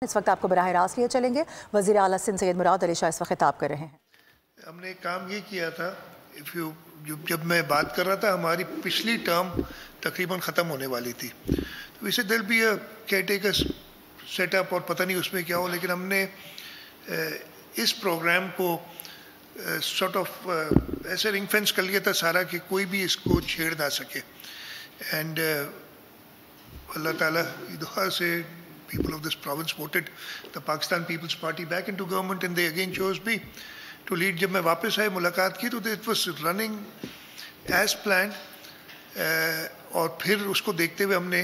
اس وقت آپ کو براہ راست لیے چلیں گے. وزیر اعلیٰ سندھ سید مراد علی شاہ اس وقت خطاب کر رہے ہیں. ہم نے کام یہ کیا تھا، جب میں بات کر رہا تھا ہماری پچھلی ٹرم تقریباً ختم ہونے والی تھی، تو ویسے دل بھی کیئر ٹیکر سیٹ اپ اور پتہ نہیں اس میں کیا ہو، لیکن ہم نے اس پروگرام کو سارٹ آف ایسے رنگ فینس کر لیا تھا سارا کہ کوئی بھی اس کو چھیڑ نہ سکے. اینڈ اللہ تعالیٰ کی دعا سے people of this province voted the Pakistan People's Party back into government and they again chose me to lead. جب میں واپس آئے ملاقات کی تو it was running as planned، اور پھر اس کو دیکھتے ہوئے ہم نے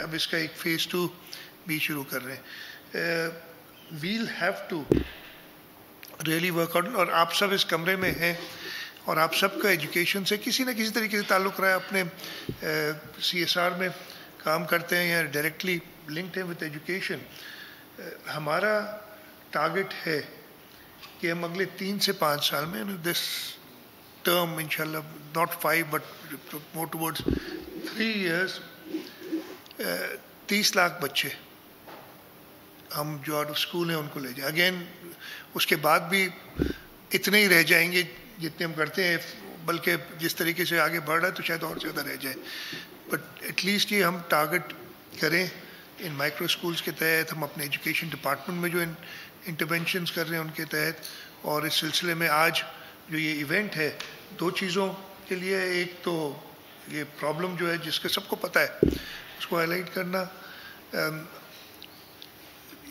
اب اس کا ایک phase 2 بھی شروع کر رہے ہیں. we'll have to really work out، اور آپ سب اس کمرے میں ہیں اور آپ سب کا ایجوکیشن سے کسی نہ کسی طریقے سے تعلق رہا ہے، اپنے CSR میں کام کرتے ہیں یا ڈائریکٹلی لنکڈ ہے وتھ ایجوکیشن. ہمارا ٹارگٹ ہے کہ ہم اگلے 3 سے 5 سال میں دس ٹرم انشاءاللہ not 5 but more towards 3 years 30 lakh بچے ہم جو آؤٹ آف اسکول ہیں ان کو لے جائیں. اگین اس کے بعد بھی اتنے ہی رہ جائیں گے جتنے ہم کرتے ہیں، بلکہ جس طریقے سے آگے بڑھ رہا ہے تو شاید اور زیادہ رہ جائیں. بٹ ایٹ لیسٹ یہ ہم ٹارگٹ کریں ان مائکرو اسکولس کے تحت، ہم اپنے ایجوکیشن ڈپارٹمنٹ میں جو انٹرونشنز کر رہے ہیں ان کے تحت. اور اس سلسلے میں آج جو یہ ایونٹ ہے 2 چیزوں کے لیے، ایک تو یہ پرابلم جو ہے جس کا سب کو پتہ ہے اس کو ہائی لائٹ کرنا،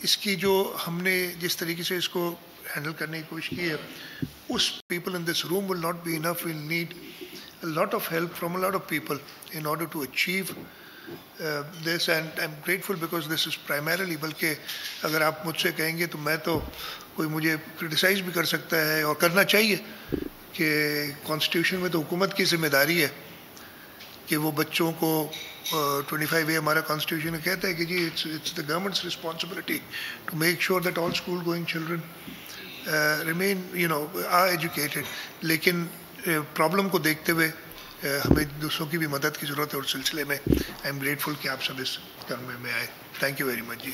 اس کی جو ہم نے جس طریقے سے اس کو ہینڈل کرنے کی کوشش کی ہے، اس people in this room will not be enough, we'll need a lot of help from a lot of people in order to achieve this. And I'm grateful because this is primarily، بلکہ اگر آپ مجھ سے کہیں گے تو میں تو کوئی مجھے کرٹیسائز بھی کر سکتا ہے اور کرنا چاہیے کہ کانسٹیٹیوشن میں تو حکومت کی ذمہ داری ہے کہ وہ بچوں کو 25A ہمارا کانسٹیٹیوشن کہتا ہے کہ جی it's the government's responsibility to make sure that all school going children remain are educated. لیکن پرابلم کو دیکھتے ہوئے ہمیں دوسروں کی بھی مدد کی ضرورت ہے، اور سلسلے میں آئی ایم گریٹفل کہ آپ سب اس کام میں آئے. تھینک یو ویری مچ جی.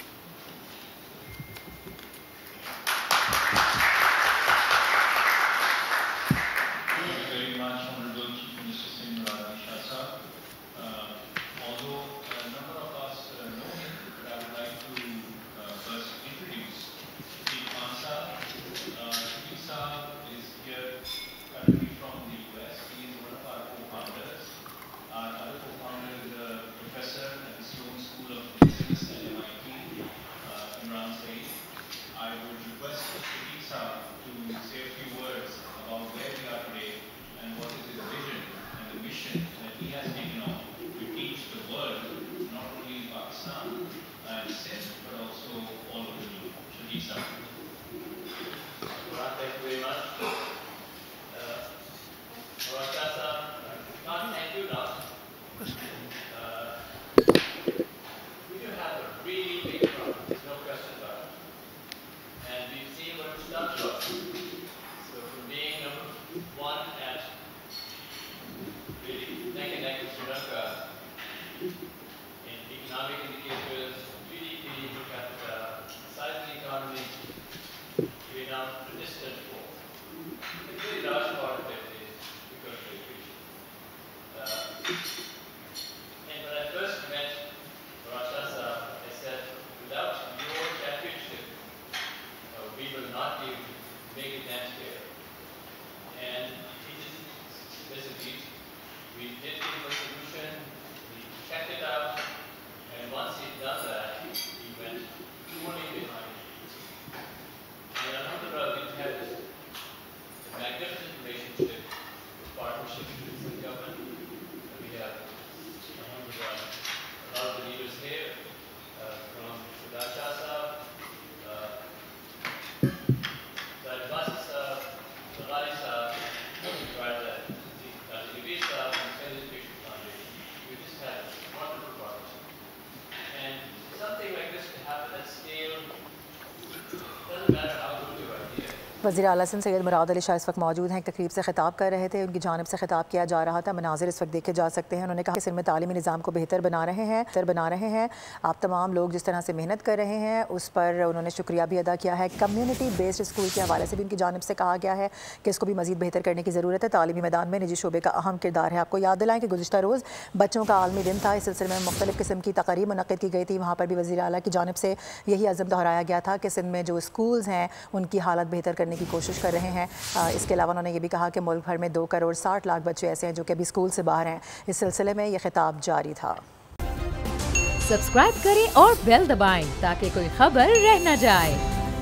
وزیر اعلیٰ سندھ سید مراد علی شاہ اس وقت موجود ہیں، ایک تقریب سے خطاب کر رہے تھے، ان کی جانب سے خطاب کیا جا رہا تھا، مناظر اس وقت دیکھے جا سکتے ہیں۔ انہوں نے کہا کہ سندھ میں تعلیمی نظام کو بہتر بنا رہے ہیں، آپ تمام لوگ جس طرح سے محنت کر رہے ہیں اس پر انہوں نے شکریہ بھی ادا کیا ہے۔ کمیونٹی بیسڈ اسکول کے حوالے سے بھی ان کی جانب سے کہا گیا ہے کہ اس کو بھی مزید بہتر کرنے کی ضرورت ہے۔ تعلیمی میدان میں نجی شعبے کا اہم کردار ہے۔ آپ کو یاد دلائیں کہ گزشتہ روز بچوں کا عالمی دن تھا، اس سلسلے میں مختلف قسم کی تقریب منعقد کی گئی تھی، وہاں پر بھی وزیر اعلیٰ کی جانب سے یہی عزم دہرایا گیا تھا کہ سندھ میں جو اسکولز ہیں ان کی حالت بہتر کرنے کی کوشش کر رہے ہیں۔ اس کے علاوہ انہوں نے یہ بھی کہا کہ ملک بھر میں 2 کروڑ 60 لاکھ بچے ایسے ہیں جو کہ ابھی اسکول سے باہر ہیں۔ اس سلسلے میں یہ خطاب جاری تھا۔ سبسکرائب کریں اور بیل دبائیں تاکہ کوئی خبر رہ نہ جائے۔